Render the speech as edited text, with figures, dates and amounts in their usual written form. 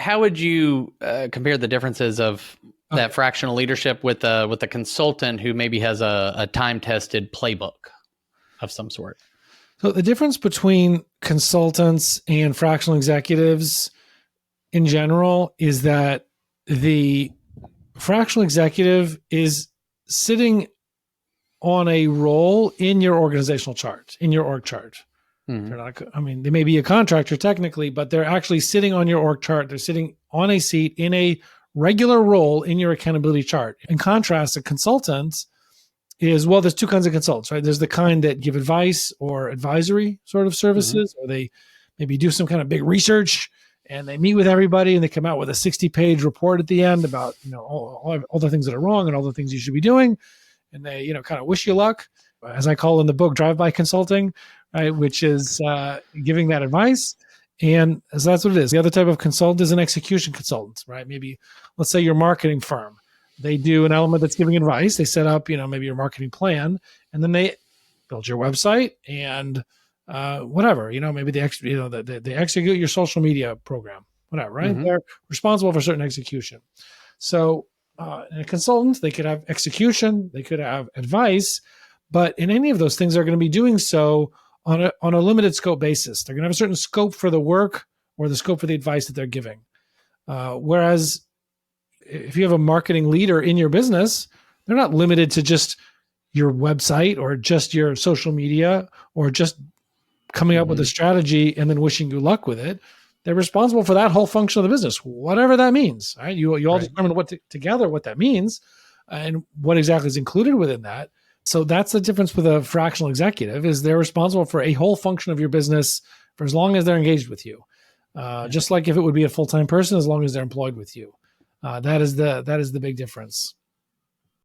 how would you compare the differences of that fractional leadership with a consultant who maybe has a time-tested playbook of some sort? So the difference between consultants and fractional executives in general is that the fractional executive is sitting on a role in your organizational chart, in your org chart. They may be a contractor technically, but they're actually sitting on your org chart. They're sitting on a seat in a regular role in your accountability chart. In contrast, a consultant is, well, there's two kinds of consultants, right? There's the kind that give advice or advisory sort of services, or they maybe do some kind of big research and they meet with everybody and they come out with a 60-page report at the end about, all the things that are wrong and all the things you should be doing. And they, kind of wish you luck, as I call in the book, drive-by consulting, right? Which is giving that advice. And so that's what it is. The other type of consultant is an execution consultant, right? Maybe, let's say your marketing firm. They do an element that's giving advice. They set up, maybe your marketing plan, and then they build your website and whatever, maybe they execute your social media program, whatever, right? They're responsible for certain execution. So in a consultant, they could have execution, they could have advice, but in any of those things, they're going to be doing so on a limited scope basis. They're going to have a certain scope for the work or the scope for the advice that they're giving. Whereas if you have a marketing leader in your business, they're not limited to just your website or just your social media or just coming up with a strategy and then wishing you luck with it. They're responsible for that whole function of the business, whatever that means. Right? You all determine together what that means and what exactly is included within that. So that's the difference with a fractional executive, is they're responsible for a whole function of your business for as long as they're engaged with you. Just like if it would be a full-time person, as long as they're employed with you. That is the big difference.